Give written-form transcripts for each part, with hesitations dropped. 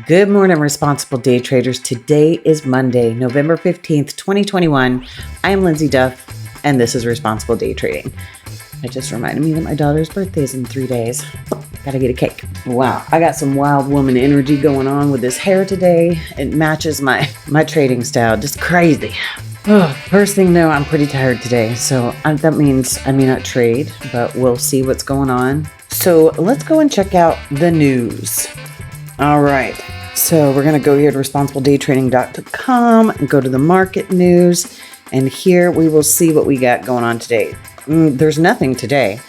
Good morning, responsible day traders. Today is Monday, November 15th, 2021. I am Lindsay Duff, and this is Responsible Day Trading. It just reminded me that my daughter's birthday is in 3 days. Gotta get a cake. Wow, I got some wild woman energy going on with this hair today. It matches my trading style, just crazy. First thing though, I'm pretty tired today, so that means I may not trade, but we'll see what's going on. So let's go and check out the news. All right, so we're going to go here to responsibledaytrading.com and go to the market news. And here we will see what we got going on today. There's nothing today.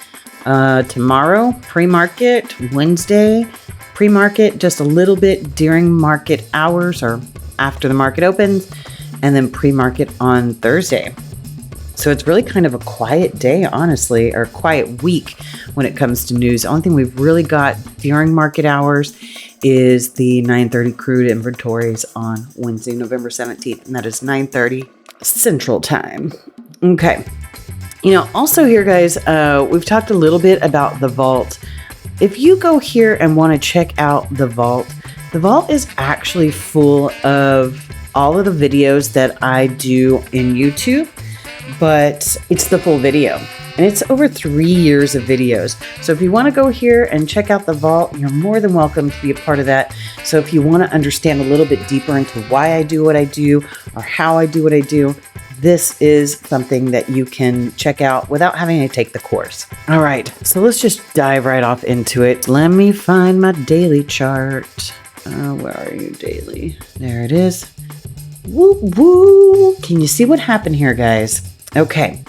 Tomorrow, pre-market, Wednesday, pre-market, just a little bit during market hours or after the market opens, and then pre-market on Thursday. So it's really kind of a quiet day, honestly, or quiet week when it comes to news. The only thing we've really got during market hours is the 9:30 crude inventories on Wednesday, November 17th, and that is 9:30 Central Time. Okay. Also here, guys, we've talked a little bit about the vault. If you go here and want to check out the vault is actually full of all of the videos that I do in YouTube, but it's the full video. And it's over 3 years of videos. So if you want to go here and check out the vault, you're more than welcome to be a part of that. So if you want to understand a little bit deeper into why I do what I do or how I do what I do, this is something that you can check out without having to take the course. All right, so let's just dive right off into it. Let me find my daily chart. Where are you, daily? There it is. Woo, woo. Can you see what happened here, guys? Okay.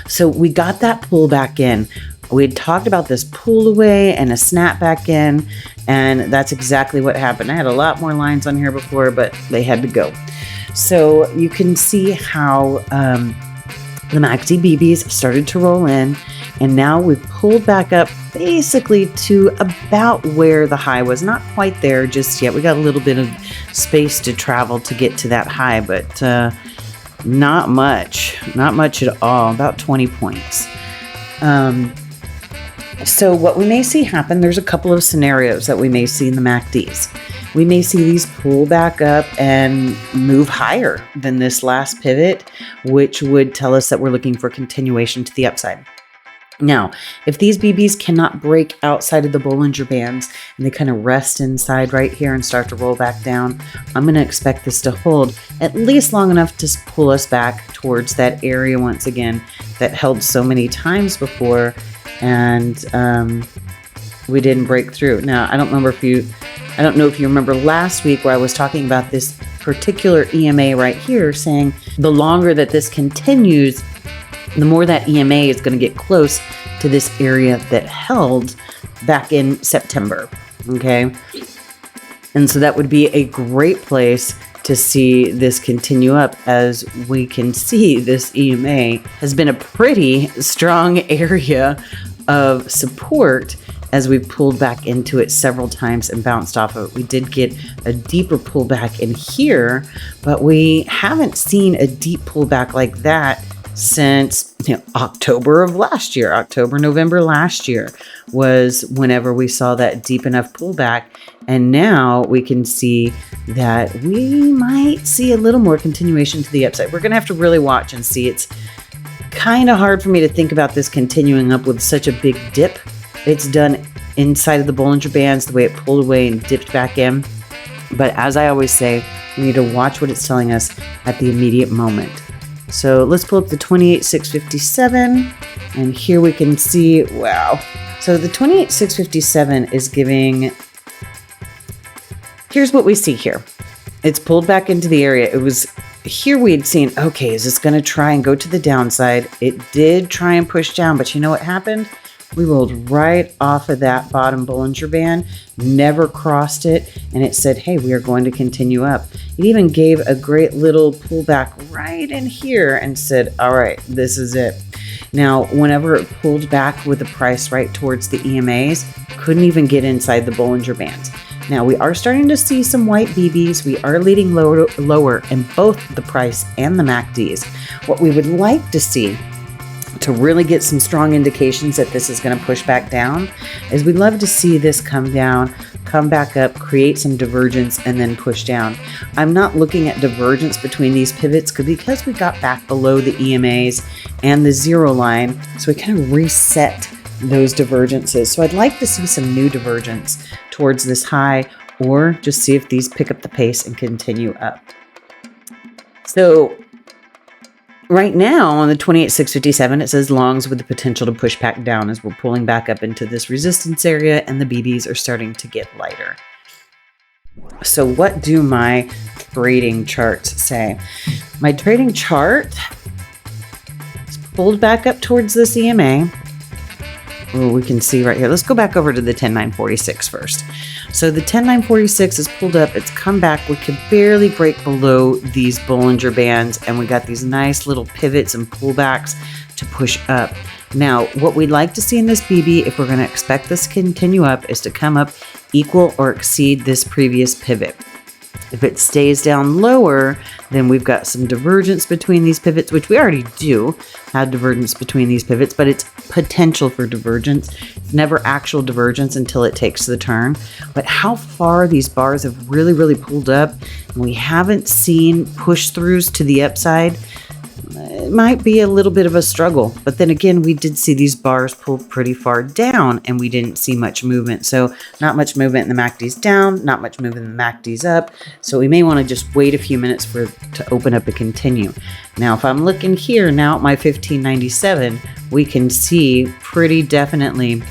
So we got that pull back in. We had talked about this pull away and a snap back in, and that's exactly what happened. I had a lot more lines on here before, but they had to go. So you can see how the MACD BBs started to roll in, and now we've pulled back up basically to about where the high was. Not quite there just yet. We got a little bit of space to travel to get to that high, but not much at all, about 20 points. So what we may see happen, there's a couple of scenarios that we may see in the MACDs. We may see these pull back up and move higher than this last pivot, which would tell us that we're looking for continuation to the upside. Now, if these BBs cannot break outside of the Bollinger Bands and they kind of rest inside right here and start to roll back down, I'm going to expect this to hold at least long enough to pull us back towards that area once again that held so many times before, and we didn't break through. Now, I don't know if you remember last week where I was talking about this particular EMA right here, saying the longer that this continues, the more that EMA is going to get close to this area that held back in September, okay? And so that would be a great place to see this continue up. As we can see, this EMA has been a pretty strong area of support as we've pulled back into it several times and bounced off of it. We did get a deeper pullback in here, but we haven't seen a deep pullback like that since October of last year. November last year was whenever we saw that deep enough pullback. And now we can see that we might see a little more continuation to the upside. We're going to have to really watch and see. It's kind of hard for me to think about this continuing up with such a big dip. It's done inside of the Bollinger Bands, the way it pulled away and dipped back in. But as I always say, we need to watch what it's telling us at the immediate moment. So let's pull up the 28,657, and here we can see, wow. So the 28,657 is giving, here's what we see here. It's pulled back into the area. It was here we had seen, okay, is this going to try and go to the downside? It did try and push down, but you know what happened? We rolled right off of that bottom Bollinger Band, never crossed it, and it said, hey, we are going to continue up. It even gave a great little pullback right in here and said, all right, this is it. Now, whenever it pulled back with the price right towards the EMAs, couldn't even get inside the Bollinger Bands. Now, we are starting to see some white BBs. We are leading lower in both the price and the MACDs. What we would like to see to really get some strong indications that this is going to push back down is we'd love to see this come down, come back up, create some divergence, and then push down. I'm not looking at divergence between these pivots because we got back below the EMAs and the zero line, so we kind of reset those divergences. So I'd like to see some new divergence towards this high, or just see if these pick up the pace and continue up. So right now on the 28,657, it says longs with the potential to push back down as we're pulling back up into this resistance area and the BBs are starting to get lighter. So what do my trading charts say? My trading chart is pulled back up towards this EMA. Oh, we can see right here. Let's go back over to the 10,946 first. So the 10,946 is pulled up. It's come back. We could barely break below these Bollinger Bands, and we got these nice little pivots and pullbacks to push up. Now, what we'd like to see in this BB, if we're going to expect this to continue up, is to come up equal or exceed this previous pivot. If it stays down lower, then we've got some divergence between these pivots, which we already do have divergence between these pivots, but it's potential for divergence. It's never actual divergence until it takes the turn. But how far these bars have really, really pulled up, and we haven't seen push throughs to the upside, it might be a little bit of a struggle. But then again, we did see these bars pull pretty far down and we didn't see much movement. So not much movement in the MACDs down, not much movement in the MACDs up. So we may want to just wait a few minutes for it to open up and continue. Now, if I'm looking here now at my 1597, we can see pretty definitely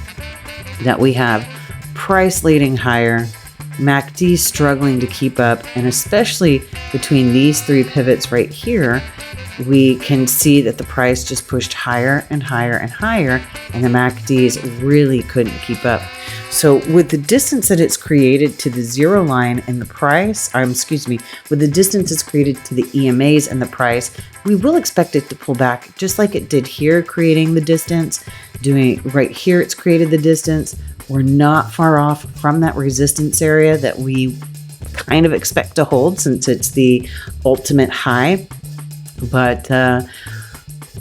that we have price leading higher, MACD struggling to keep up, and especially between these three pivots right here, we can see that the price just pushed higher and higher and higher, and the MACDs really couldn't keep up. So with the distance that it's created to the zero line and the price, with the distance it's created to the EMAs and the price, we will expect it to pull back just like it did here, creating the distance. Doing right here, it's created the distance. We're not far off from that resistance area that we kind of expect to hold since it's the ultimate high. But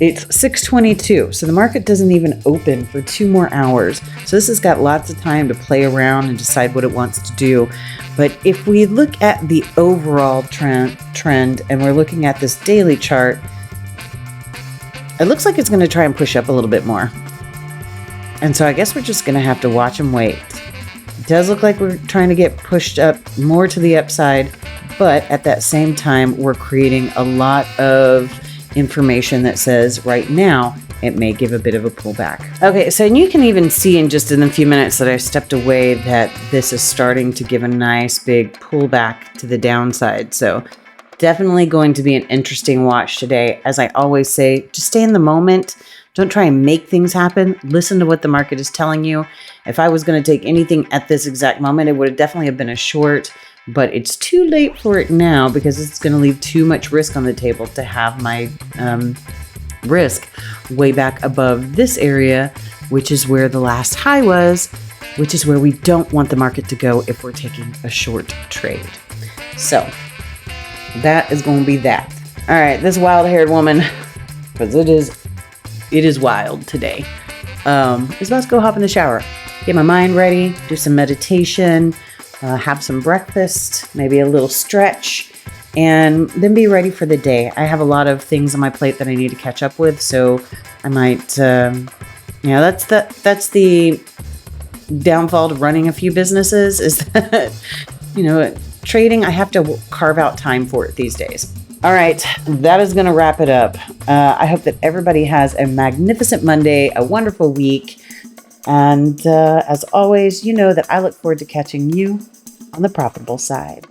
it's 6:22, so the market doesn't even open for 2 more hours. So this has got lots of time to play around and decide what it wants to do. But if we look at the overall trend and we're looking at this daily chart, it looks like it's going to try and push up a little bit more. And so I guess we're just going to have to watch and wait. It does look like we're trying to get pushed up more to the upside, but at that same time, we're creating a lot of information that says right now, it may give a bit of a pullback. Okay, so you can even see in just in a few minutes that I stepped away that this is starting to give a nice big pullback to the downside. So definitely going to be an interesting watch today. As I always say, just stay in the moment. Don't try and make things happen. Listen to what the market is telling you. If I was going to take anything at this exact moment, it would have definitely have been a short. But it's too late for it now because it's going to leave too much risk on the table to have my risk way back above this area, which is where the last high was, which is where we don't want the market to go if we're taking a short trade. So that is going to be that. All right, this wild-haired woman, because it is wild today, is about to go hop in the shower, get my mind ready, do some meditation, have some breakfast, maybe a little stretch, and then be ready for the day. I have a lot of things on my plate that I need to catch up with, so I might, that's the downfall to running a few businesses is that, trading, I have to carve out time for it these days. All right, that is going to wrap it up. I hope that everybody has a magnificent Monday, a wonderful week. And as always, you know that I look forward to catching you on the profitable side.